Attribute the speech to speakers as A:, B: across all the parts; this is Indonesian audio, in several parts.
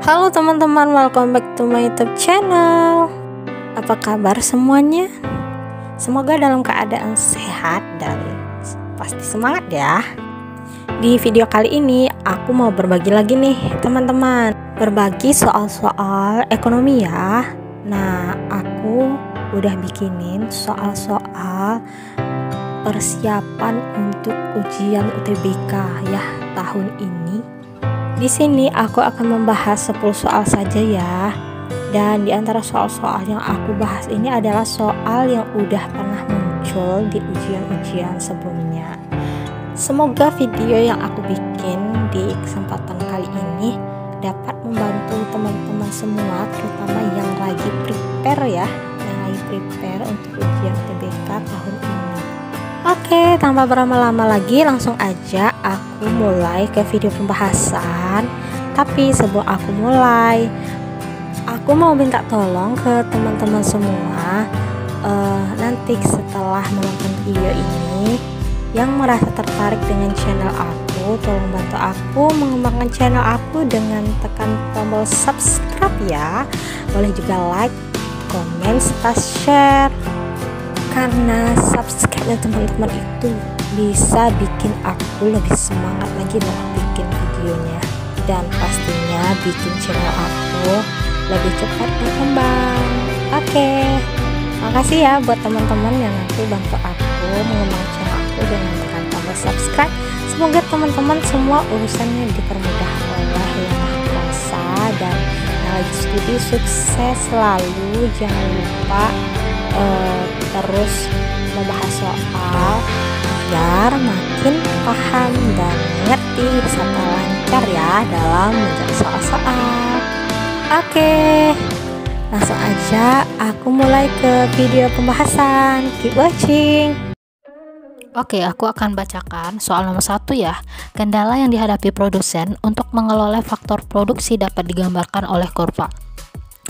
A: Halo teman-teman, welcome back to my YouTube channel. Apa kabar semuanya? Semoga dalam keadaan sehat dan pasti semangat ya. Di video kali ini aku mau berbagi lagi nih teman-teman, berbagi soal-soal ekonomi ya. Nah, aku udah bikinin soal-soal persiapan untuk ujian UTBK ya tahun ini. Di sini aku akan membahas 10 soal saja ya. Dan di antara soal-soal yang aku bahas ini adalah soal yang udah pernah muncul di ujian-ujian sebelumnya. Semoga video yang aku bikin di kesempatan kali ini dapat membantu teman-teman semua, terutama yang lagi prepare ya, yang lagi prepare untuk ujian UTBK tahun ini. Oke, tanpa berlama-lama lagi langsung aja aku mulai ke video pembahasan. Tapi sebelum aku mulai, aku mau minta tolong ke teman-teman semua, nanti setelah menonton video ini yang merasa tertarik dengan channel aku, tolong bantu aku mengembangkan channel aku dengan tekan tombol subscribe ya. Boleh juga like, komen, serta share. Karena subscribe-nya teman-teman itu bisa bikin aku lebih semangat lagi dalam bikin videonya, dan pastinya bikin channel aku lebih cepat berkembang. Oke, makasih ya buat teman-teman yang nanti bantu aku mengembangkan channel aku dengan tekan tombol subscribe. Semoga teman-teman semua urusannya dipermudah oleh Yang Maha Kuasa, dan yang lagi studi sukses selalu. Jangan lupa terus membahas soal biar makin paham dan ngerti serta lancar ya dalam menjawab soal-soal. Oke, langsung aja aku mulai ke video pembahasan. Keep watching.
B: Oke, aku akan bacakan soal nomor 1 ya. Kendala yang dihadapi produsen untuk mengelola faktor produksi dapat digambarkan oleh kurva.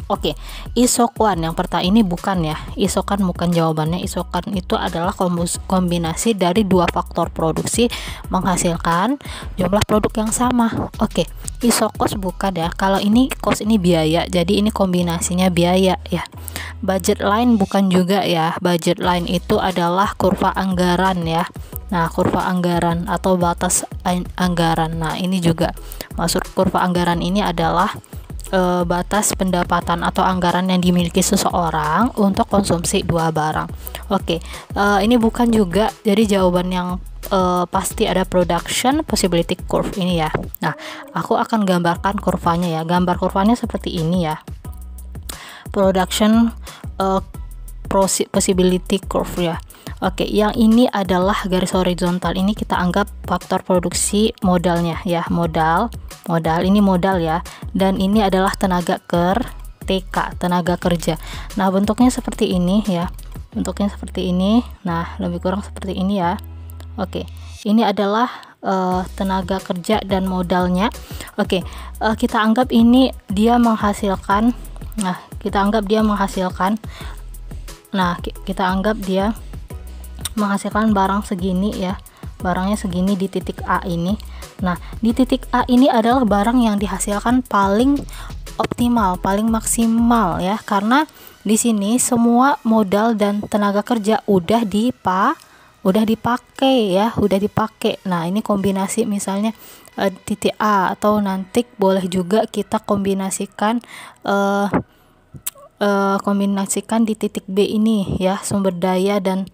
B: Oke, isokan yang pertama ini bukan ya, isokan bukan jawabannya. Isokan itu adalah kombinasi dari dua faktor produksi menghasilkan jumlah produk yang sama. Oke, isokos bukan ya, kalau ini kos ini biaya, jadi ini kombinasinya biaya ya. Budget line bukan juga ya, budget line itu adalah kurva anggaran ya. Nah, kurva anggaran atau batas anggaran, nah ini juga maksud kurva anggaran ini adalah batas pendapatan atau anggaran yang dimiliki seseorang untuk konsumsi dua barang. Oke, ini bukan juga, jadi jawaban yang pasti ada production possibility curve ini ya. Nah, aku akan gambarkan kurvanya ya. Gambar kurvanya seperti ini ya. Production possibility curve ya. Oke, yang ini adalah garis horizontal. Ini kita anggap faktor produksi modalnya ya, modal ini modal ya, dan ini adalah tenaga TK, tenaga kerja. Nah, bentuknya seperti ini ya, bentuknya seperti ini. Nah, lebih kurang seperti ini ya. Oke, ini adalah tenaga kerja dan modalnya. Oke, kita anggap ini dia menghasilkan. Nah, kita anggap dia menghasilkan. Nah, kita anggap dia menghasilkan barang segini ya, barangnya segini di titik A ini. Nah, di titik A ini adalah barang yang dihasilkan paling optimal, paling maksimal ya, karena di sini semua modal dan tenaga kerja udah dipakai ya, udah dipakai. Nah, ini kombinasi misalnya titik A, atau nanti boleh juga kita kombinasikan di titik B ini ya, sumber daya dan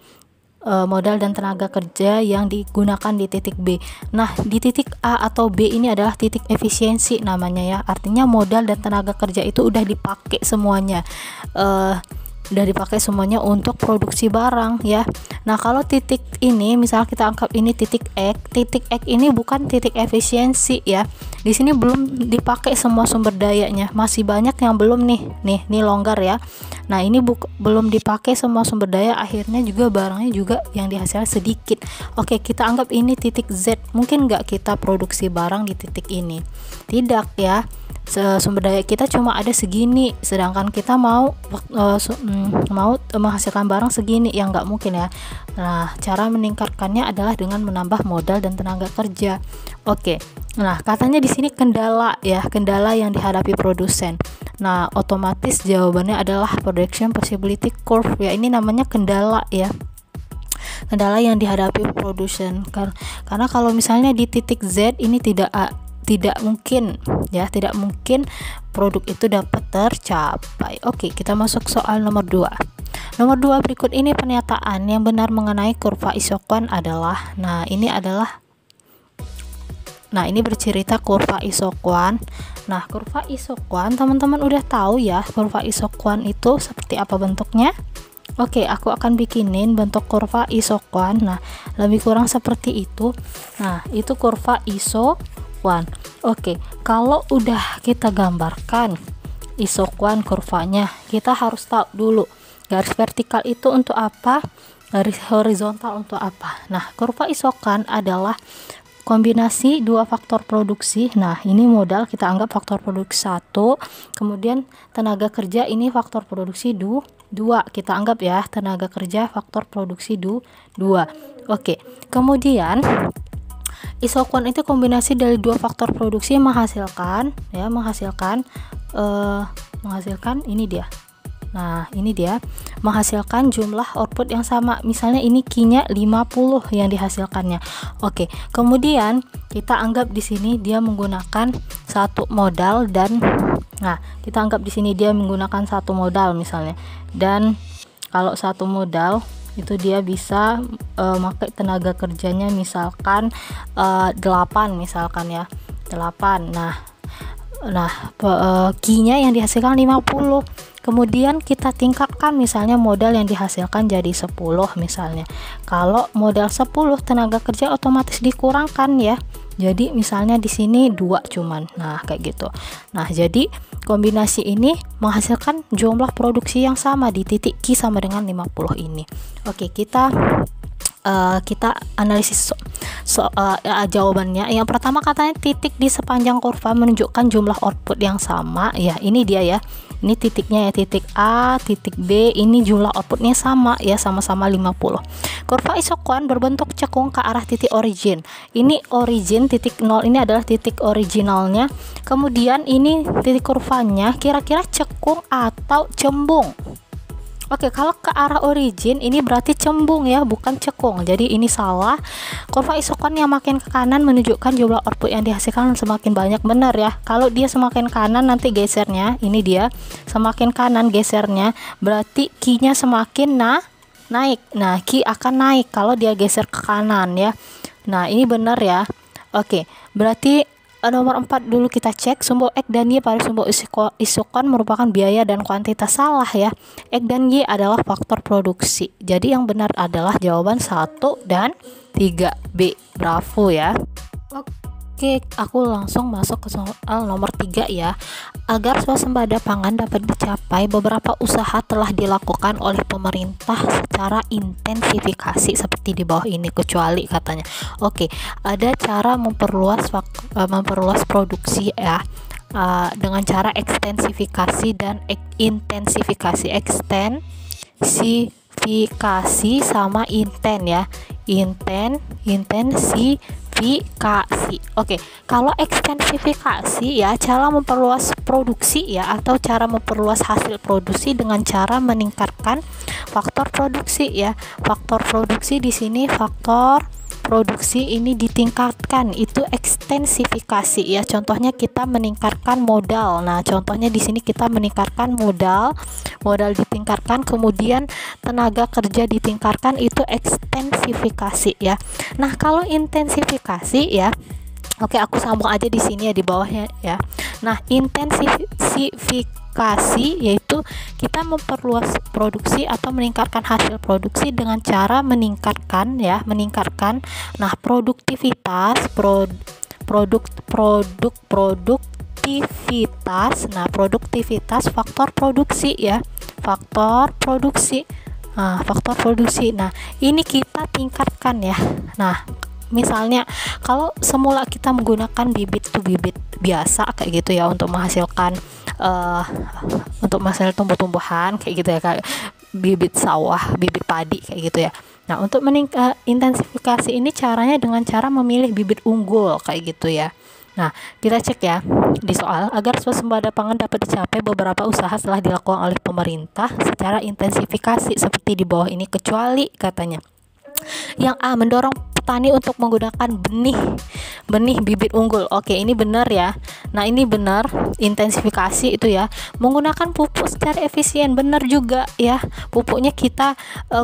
B: modal dan tenaga kerja yang digunakan di titik B. Nah, di titik A atau B ini adalah titik efisiensi namanya ya, artinya modal dan tenaga kerja itu udah dipakai semuanya, untuk produksi barang ya. Nah, kalau titik ini misalnya kita anggap ini titik X ini bukan titik efisiensi ya. Di sini belum dipakai semua sumber dayanya, masih banyak yang belum nih longgar ya. Nah, ini belum dipakai semua sumber daya, akhirnya juga barangnya juga yang dihasilkan sedikit. Oke, kita anggap ini titik Z. Mungkin nggak kita produksi barang di titik ini? Tidak ya. Sumber daya kita cuma ada segini, sedangkan kita mau menghasilkan barang segini, yang nggak mungkin ya. Nah, cara meningkatkannya adalah dengan menambah modal dan tenaga kerja. Oke. Nah, katanya di sini kendala ya, kendala yang dihadapi produsen. Nah, otomatis jawabannya adalah production possibility curve ya. Ini namanya kendala ya. Kendala yang dihadapi produsen. Karena kalau misalnya di titik Z ini tidak mungkin ya, tidak mungkin produk itu dapat tercapai. Oke, kita masuk soal nomor 2. Nomor 2, berikut ini pernyataan yang benar mengenai kurva isokuan adalah. Nah, ini bercerita kurva isokuan. Nah, kurva isokuan teman-teman udah tahu ya, kurva isokuan itu seperti apa bentuknya? Oke, aku akan bikinin bentuk kurva isokuan. Nah, lebih kurang seperti itu. Nah, itu kurva isokuan. Oke, kalau udah kita gambarkan isokuan kurvanya, kita harus tahu dulu garis vertikal itu untuk apa, garis horizontal untuk apa. Nah, kurva isokuan adalah kombinasi dua faktor produksi. Nah, ini modal kita anggap faktor produksi 1, kemudian tenaga kerja ini faktor produksi 2, kita anggap ya tenaga kerja faktor produksi 2. Oke, kemudian isokuan itu kombinasi dari dua faktor produksi menghasilkan ini dia. Nah, ini dia menghasilkan jumlah output yang sama. Misalnya ini Q-nya 50 yang dihasilkannya. Oke, kemudian kita anggap di sini dia menggunakan satu modal dan kita anggap di sini dia menggunakan satu modal misalnya. Dan kalau satu modal itu dia bisa pakai tenaga kerjanya misalkan 8 misalkan ya. 8. Nah, Q-nya yang dihasilkan 50. Kemudian kita tingkatkan misalnya modal yang dihasilkan jadi 10 misalnya. Kalau modal 10, tenaga kerja otomatis dikurangkan ya. Jadi misalnya di sini 2 cuman. Nah, kayak gitu. Nah, jadi kombinasi ini menghasilkan jumlah produksi yang sama di titik Q sama dengan 50 ini. Oke, kita analisis jawabannya. Yang pertama katanya titik di sepanjang kurva menunjukkan jumlah output yang sama ya. Ini dia ya, ini titiknya ya, titik A, titik B, ini jumlah outputnya sama ya, sama-sama 50. Kurva isokuan berbentuk cekung ke arah titik origin. Ini origin titik 0, ini adalah titik originalnya. Kemudian ini titik kurvanya kira-kira cekung atau cembung. Oke, kalau ke arah origin ini berarti cembung ya, bukan cekung. Jadi ini salah. Kurva isokuan yang makin ke kanan menunjukkan jumlah output yang dihasilkan semakin banyak. Benar ya. Kalau dia semakin kanan nanti gesernya, ini dia semakin kanan gesernya, berarti Q-nya semakin naik. Nah, Q akan naik kalau dia geser ke kanan ya. Nah, ini benar ya. Oke, berarti nomor 4 dulu kita cek, sumbu X dan Y pada sumbu isokuan merupakan biaya dan kuantitas. Salah ya, X dan Y adalah faktor produksi. Jadi yang benar adalah jawaban 1 dan 3B. Bravo ya. Oke, aku langsung masuk ke soal nomor 3 ya. Agar swasembada pangan dapat dicapai, beberapa usaha telah dilakukan oleh pemerintah secara intensifikasi seperti di bawah ini, kecuali katanya. Oke, ada cara memperluas produksi ya, dengan cara ekstensifikasi dan intensifikasi. Ekstensifikasi sama inten ya, intensifikasi. Oke, kalau ekstensifikasi ya cara memperluas produksi ya, atau cara memperluas hasil produksi dengan cara meningkatkan faktor produksi ya. Faktor produksi di sini, faktor produksi ini ditingkatkan, itu ekstensifikasi ya. Contohnya kita meningkatkan modal. Nah, contohnya di sini kita meningkatkan modal ditingkatkan, kemudian tenaga kerja ditingkatkan, itu ekstensifikasi ya. Nah, kalau intensifikasi ya, oke, aku sambung aja di sini ya, di bawahnya ya. Nah, intensifikasi yaitu kita memperluas produksi atau meningkatkan hasil produksi dengan cara meningkatkan. Nah, produktivitas, Nah, produktivitas faktor produksi ya, faktor produksi. Nah, ini kita tingkatkan ya. Nah, misalnya kalau semula kita menggunakan bibit biasa kayak gitu ya, untuk menghasilkan tumbuh-tumbuhan kayak gitu ya, kayak bibit sawah, bibit padi kayak gitu ya. Nah, untuk intensifikasi ini caranya dengan cara memilih bibit unggul kayak gitu ya. Nah, kita cek ya di soal, agar swasembada pangan dapat dicapai, beberapa usaha telah dilakukan oleh pemerintah secara intensifikasi seperti di bawah ini, kecuali katanya yang A, mendorong petani untuk menggunakan benih bibit unggul. Oke, ini benar ya. Nah, ini benar, intensifikasi itu ya, menggunakan pupuk secara efisien, benar juga ya, pupuknya kita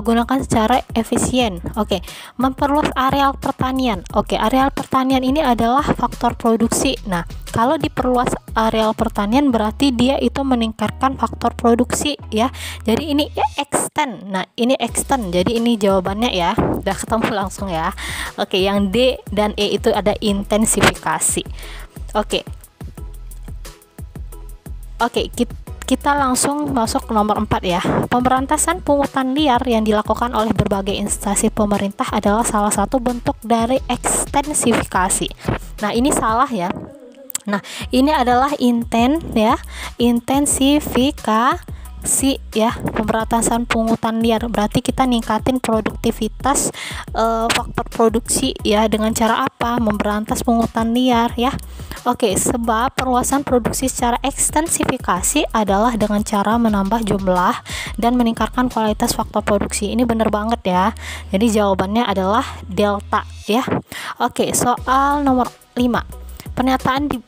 B: gunakan secara efisien. Oke, memperluas areal pertanian. Oke, areal pertanian ini adalah faktor produksi. Nah, kalau diperluas areal pertanian berarti dia itu meningkatkan faktor produksi ya. Jadi ini extend. Nah, ini extend. Jadi ini jawabannya ya. Udah ketemu langsung ya. Oke, yang D dan E itu ada intensifikasi. Oke. Oke, kita langsung masuk ke nomor 4 ya. Pemberantasan pungutan liar yang dilakukan oleh berbagai instansi pemerintah adalah salah satu bentuk dari ekstensifikasi. Nah, ini salah ya. Nah, ini adalah intensifikasi ya, pemberantasan pungutan liar. Berarti kita ningkatin produktivitas faktor produksi ya, dengan cara apa? Memberantas pungutan liar ya. Oke, sebab perluasan produksi secara ekstensifikasi adalah dengan cara menambah jumlah dan meningkatkan kualitas faktor produksi. Ini benar banget ya. Jadi jawabannya adalah delta ya. Oke, soal nomor 5. Pernyataan di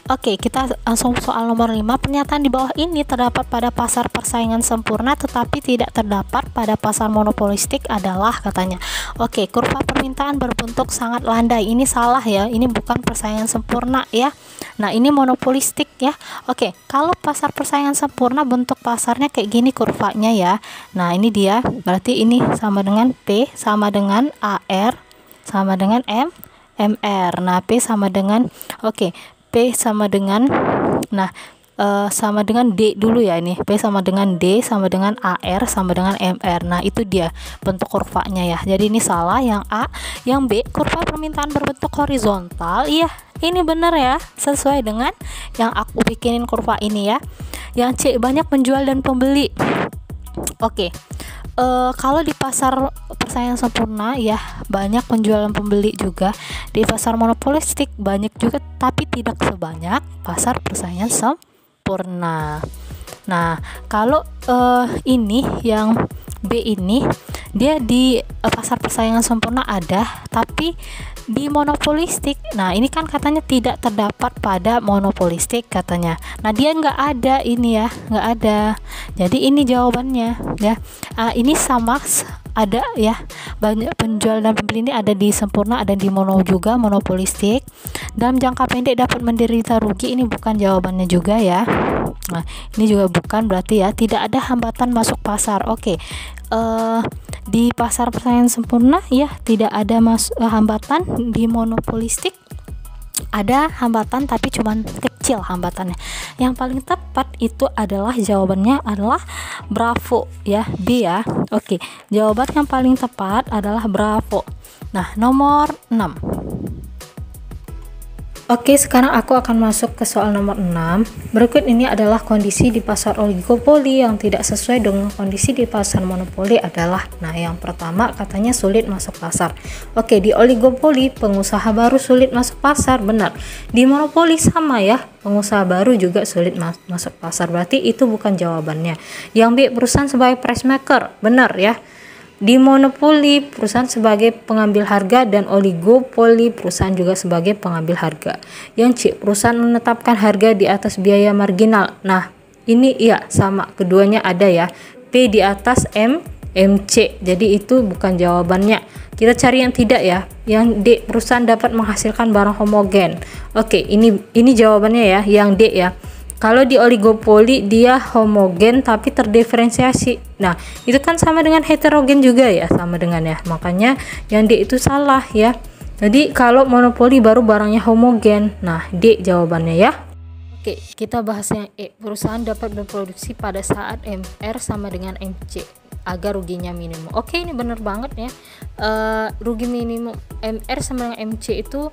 B: Oke, kita langsung soal nomor 5. Pernyataan di bawah ini terdapat pada pasar persaingan sempurna tetapi tidak terdapat pada pasar monopolistik adalah katanya. Oke, kurva permintaan berbentuk sangat landai. Ini salah ya. Ini bukan persaingan sempurna ya. Nah, ini monopolistik ya. Oke, kalau pasar persaingan sempurna bentuk pasarnya kayak gini kurvanya ya. Nah, ini dia. Berarti ini sama dengan P sama dengan AR sama dengan MR. Nah, P sama dengan P sama dengan sama dengan D dulu ya, ini P sama dengan D sama dengan AR sama dengan MR. Nah, itu dia bentuk kurvanya ya. Jadi ini salah yang A. Yang B, kurva permintaan berbentuk horizontal. Iya, ini benar ya, sesuai dengan yang aku bikinin kurva ini ya. Yang C, banyak penjual dan pembeli. Oke. Kalau di pasar persaingan sempurna ya banyak penjual dan pembeli juga. Di pasar monopolistik banyak juga tapi tidak sebanyak pasar persaingan sempurna. Nah, kalau ini yang B ini dia di pasar persaingan sempurna ada tapi di monopolistik. Nah, ini kan katanya tidak terdapat pada monopolistik katanya. Nah, dia nggak ada ini ya, nggak ada. Jadi ini jawabannya ya. Ini sama ada ya, banyak penjual dan pembeli ini ada di sempurna, ada di mono juga, monopolistik. Dalam jangka pendek dapat menderita rugi, ini bukan jawabannya juga ya. Nah, ini juga bukan, berarti ya tidak ada hambatan masuk pasar. Oke. Di pasar persaingan sempurna ya tidak ada hambatan. Di monopolistik ada hambatan tapi cuman kecil hambatannya. Yang paling tepat itu adalah jawabannya adalah Bravo ya, B ya. Oke, jawaban yang paling tepat adalah Bravo. Nah, nomor 6. Oke, sekarang aku akan masuk ke soal nomor 6. Berikut ini adalah kondisi di pasar oligopoli yang tidak sesuai dengan kondisi di pasar monopoli adalah. Nah, yang pertama katanya sulit masuk pasar. Oke, di oligopoli pengusaha baru sulit masuk pasar, benar. Di monopoli sama ya, pengusaha baru juga sulit masuk pasar. Berarti itu bukan jawabannya. Yang B, perusahaan sebagai price maker, benar ya. Di monopoli perusahaan sebagai pengambil harga dan oligopoli perusahaan juga sebagai pengambil harga. Yang C, perusahaan menetapkan harga di atas biaya marginal. Nah, ini iya sama, keduanya ada ya. P di atas MC. Jadi itu bukan jawabannya. Kita cari yang tidak ya. Yang D, perusahaan dapat menghasilkan barang homogen. Oke, ini jawabannya ya, yang D ya. Kalau di oligopoli dia homogen tapi terdiferensiasi. Nah, itu kan sama dengan heterogen juga ya, sama dengan ya. Makanya yang D itu salah ya. Jadi kalau monopoli baru barangnya homogen. Nah, D jawabannya ya. Oke, kita bahas yang E. Perusahaan dapat berproduksi pada saat MR sama dengan MC agar ruginya minimum. Oke, ini benar banget ya. Rugi minimum MR sama dengan MC itu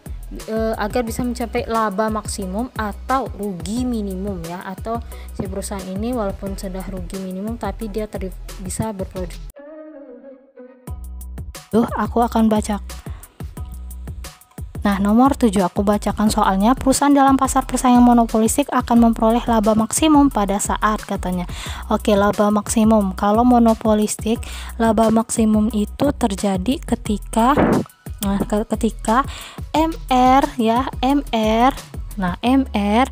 B: agar bisa mencapai laba maksimum atau rugi minimum ya, atau si perusahaan ini walaupun sudah rugi minimum tapi dia bisa berproduksi. Aku akan baca. Nah, nomor 7 aku bacakan soalnya. Perusahaan dalam pasar persaingan monopolistik akan memperoleh laba maksimum pada saat, katanya. Oke, laba maksimum. Kalau monopolistik, laba maksimum itu terjadi ketika MR ya, MR. Nah, MR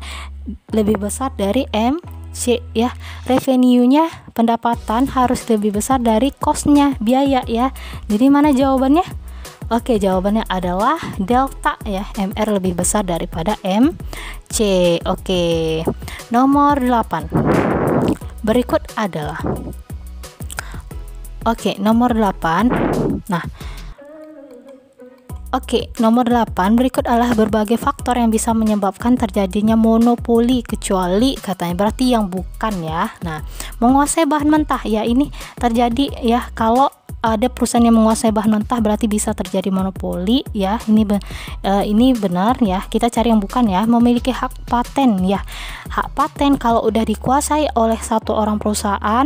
B: lebih besar dari MC ya. Revenue-nya, pendapatan harus lebih besar dari cost-nya, biaya ya. Jadi mana jawabannya? Oke, jawabannya adalah delta ya. MR lebih besar daripada MC. Oke. Nomor 8. Berikut adalah nomor 8. Nah, nomor 8 berikut adalah berbagai faktor yang bisa menyebabkan terjadinya monopoli, kecuali, katanya, berarti yang bukan ya. Nah, menguasai bahan mentah ya, ini terjadi ya kalau ada perusahaan yang menguasai bahan mentah berarti bisa terjadi monopoli ya. Ini benar ya. Kita cari yang bukan ya. Memiliki hak paten ya. Hak paten kalau udah dikuasai oleh satu orang perusahaan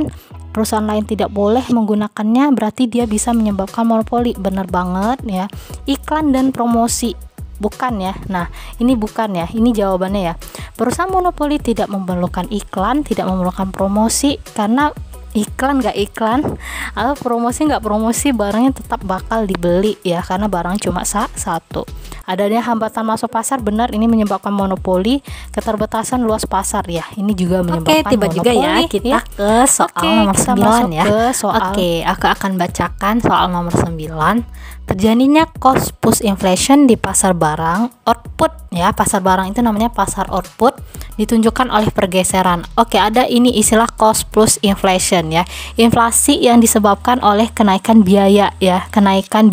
B: lain tidak boleh menggunakannya, berarti dia bisa menyebabkan monopoli. Benar banget ya. Iklan dan promosi, bukan ya. Nah, ini bukan ya. Ini jawabannya ya. Perusahaan monopoli tidak memerlukan iklan, tidak memerlukan promosi, karena iklan nggak iklan atau promosi nggak promosi, barangnya tetap bakal dibeli ya, karena barang cuma satu. Adanya hambatan masuk pasar, benar, ini menyebabkan monopoli. Keterbatasan luas pasar ya, ini juga menyebabkan
A: tiba
B: monopoli.
A: juga ya kita ke soal nomor 9 ya. Aku akan bacakan soal nomor 9. Terjadinya cost push inflation di pasar barang output ya. Pasar barang itu namanya pasar output, ditunjukkan oleh pergeseran. Ada ini istilah cost plus inflation ya. Inflasi yang disebabkan oleh kenaikan biaya ya, kenaikan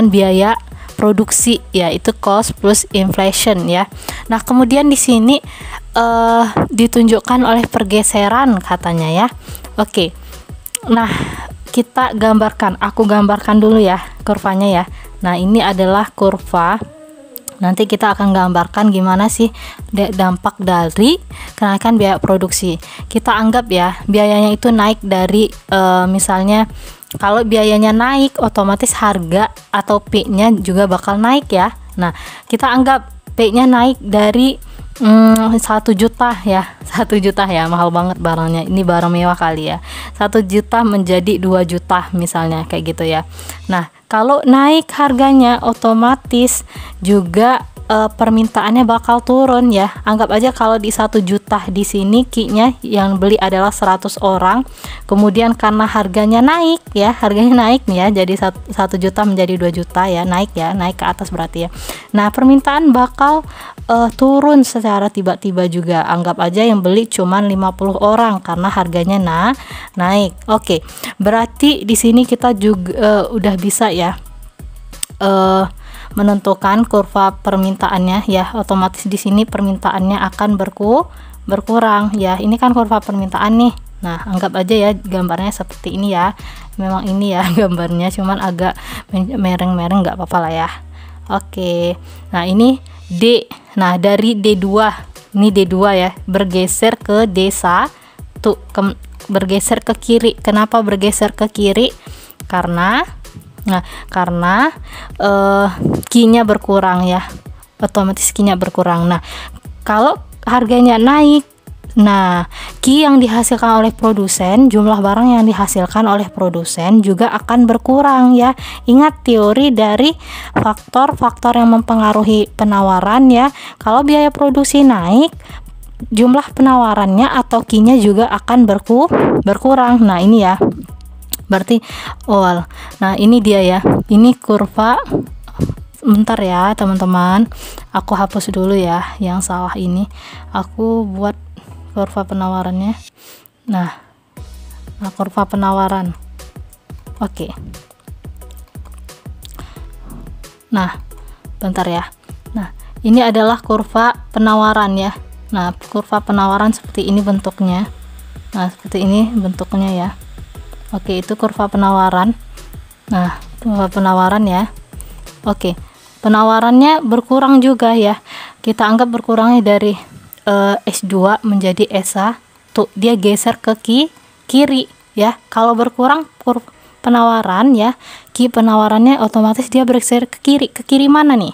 A: biaya produksi ya, itu cost plus inflation ya. Nah, kemudian di sini ditunjukkan oleh pergeseran, katanya ya. Nah, kita gambarkan, aku gambarkan dulu ya kurvanya ya. Nah, ini adalah kurva. Nanti kita akan gambarkan gimana sih dampak dari kenaikan biaya produksi. Kita anggap ya biayanya itu naik dari misalnya kalau biayanya naik, otomatis harga atau P-nya juga bakal naik ya. Nah, kita anggap P-nya naik dari 1 juta ya. 1 juta ya, mahal banget barangnya, ini barang mewah kali ya. 1 juta menjadi 2 juta misalnya, kayak gitu ya. Nah, kalau naik harganya, otomatis juga permintaannya bakal turun ya. Anggap aja kalau di 1 juta di sini Ki-nya yang beli adalah 100 orang. Kemudian karena harganya naik ya, nih ya, jadi 1 juta menjadi 2 juta ya, naik ke atas berarti ya. Nah, permintaan bakal turun secara tiba-tiba juga. Anggap aja yang beli cuman 50 orang karena harganya naik. Berarti di sini kita juga udah bisa ya menentukan kurva permintaannya ya. Otomatis di sini permintaannya akan berkurang ya. Ini kan kurva permintaan nih. Nah, anggap aja ya gambarnya seperti ini ya. Memang ini ya gambarnya, cuman agak mereng-mereng, nggak apa-apa lah ya. Nah, ini D. Nah, dari D2, ini D2 ya, bergeser ke D1, bergeser ke kiri. Kenapa bergeser ke kiri? Karena Ki-nya berkurang ya, otomatis Ki-nya berkurang. Nah, kalau harganya naik, nah Ki yang dihasilkan oleh produsen, jumlah barang yang dihasilkan oleh produsen juga akan berkurang ya. Ingat teori dari faktor-faktor yang mempengaruhi penawaran ya. Kalau biaya produksi naik, jumlah penawarannya atau Ki-nya juga akan berkurang. Nah, ini ya, berarti nah ini dia ya, ini kurva. Bentar ya teman-teman, aku hapus dulu ya yang salah ini, aku buat kurva penawarannya. Nah, kurva penawaran. Nah, bentar ya. Nah, ini adalah kurva penawaran ya. Nah, kurva penawaran seperti ini bentuknya. Nah, seperti ini bentuknya ya. Itu kurva penawaran. Nah, kurva penawaran ya.
B: Oke, penawarannya berkurang juga ya. Kita anggap berkurangnya dari S2 menjadi S1. Tuh, dia geser ke kiri ya. Kalau berkurang penawaran ya, penawarannya otomatis dia bergeser ke kiri. Ke kiri mana nih?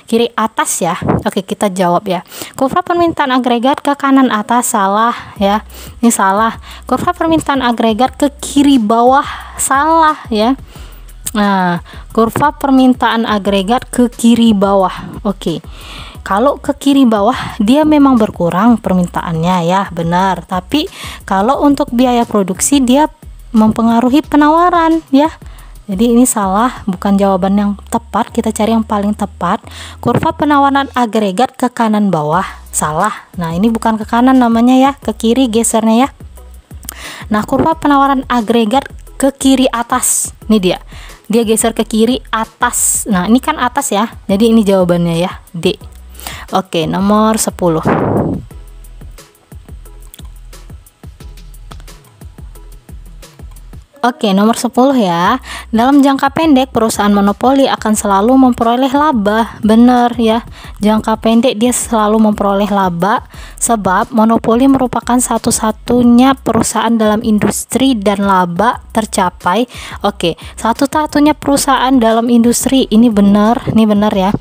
B: Kiri atas ya. Oke, kita jawab ya. Kurva permintaan agregat ke kanan atas, salah ya. Ini salah. Kurva permintaan agregat ke kiri bawah, salah ya. Nah, kurva permintaan agregat ke kiri bawah. Oke. Kalau ke kiri bawah dia memang berkurang permintaannya ya, benar. Tapi kalau untuk biaya produksi dia mempengaruhi penawaran ya. Jadi ini salah, bukan jawaban yang tepat. Kita cari yang paling tepat. Kurva penawaran agregat ke kanan bawah, salah. Nah, ini bukan ke kanan namanya ya, ke kiri gesernya ya. Nah, kurva penawaran agregat ke kiri atas. Ini dia. Dia geser ke kiri atas. Nah, ini kan atas ya. Jadi ini jawabannya ya, D. Oke, nomor 10. Oke, nomor 10 ya. Dalam jangka pendek, perusahaan monopoli akan selalu memperoleh laba. Benar ya. Jangka pendek dia selalu memperoleh laba sebab monopoli merupakan satu-satunya perusahaan dalam industri dan laba tercapai. Oke, satu-satunya perusahaan dalam industri. Ini benar ya.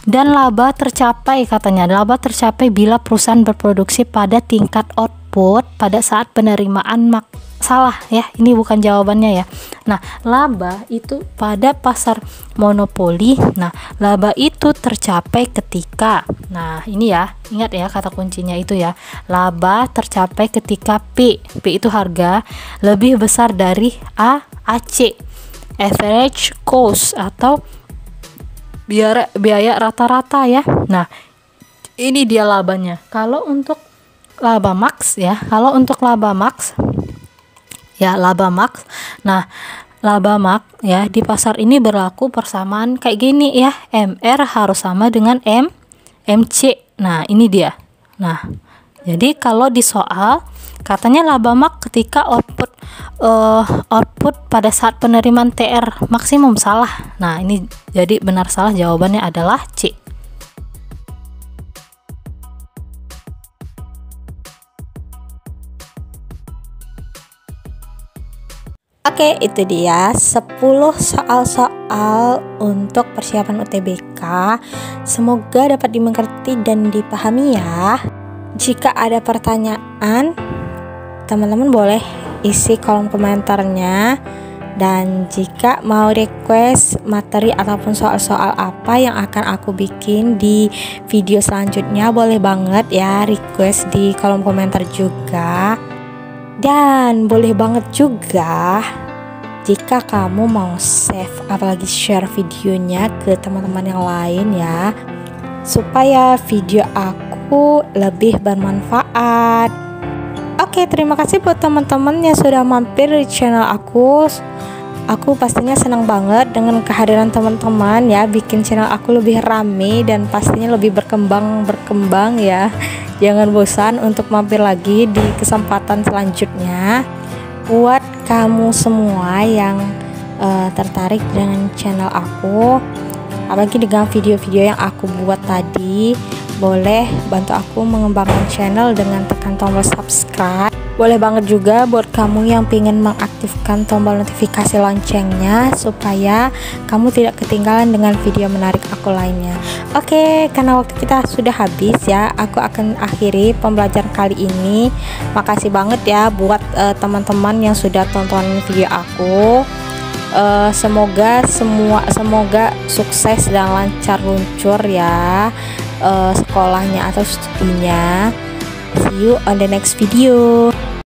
B: Dan laba tercapai, katanya. Laba tercapai bila perusahaan berproduksi pada tingkat output pada saat penerimaan salah ya, ini bukan jawabannya ya. Nah, laba itu pada pasar monopoli. Nah, laba itu tercapai ketika, nah ini ya, ingat ya kata kuncinya itu ya, laba tercapai ketika P itu harga lebih besar dari AC, average cost atau biaya rata-rata ya. Nah, ini dia labanya. Kalau untuk laba max ya, laba max. Nah, laba max ya di pasar ini berlaku persamaan kayak gini ya. MR harus sama dengan MC. Nah, ini dia. Nah, jadi kalau di soal katanya laba max ketika output pada saat penerimaan TR maksimum, salah. Nah, ini jadi benar salah jawabannya adalah C.
A: Oke, itu dia 10 soal-soal untuk persiapan UTBK. Semoga dapat dimengerti dan dipahami ya. Jika ada pertanyaan, teman-teman boleh isi kolom komentarnya. Dan jika mau request materi ataupun soal-soal apa yang akan aku bikin di video selanjutnya, boleh banget ya request di kolom komentar juga. Dan boleh banget juga jika kamu mau save apalagi share videonya ke teman-teman yang lain ya, supaya video aku lebih bermanfaat. Oke, terima kasih buat teman-teman yang sudah mampir di channel aku. Aku pastinya senang banget dengan kehadiran teman-teman ya, bikin channel aku lebih rame dan pastinya lebih berkembang ya. Jangan bosan untuk mampir lagi di kesempatan selanjutnya. Buat kamu semua yang tertarik dengan channel aku, apalagi dengan video-video yang aku buat tadi, boleh bantu aku mengembangkan channel dengan tekan tombol subscribe. Boleh banget juga buat kamu yang pengen mengaktifkan tombol notifikasi loncengnya supaya kamu tidak ketinggalan dengan video menarik aku lainnya. Oke, karena waktu kita sudah habis ya, aku akan akhiri pembelajaran kali ini. Makasih banget ya buat teman-teman yang sudah tonton video aku. Semoga sukses dan lancar luncur ya sekolahnya atau studinya. See you on the next video.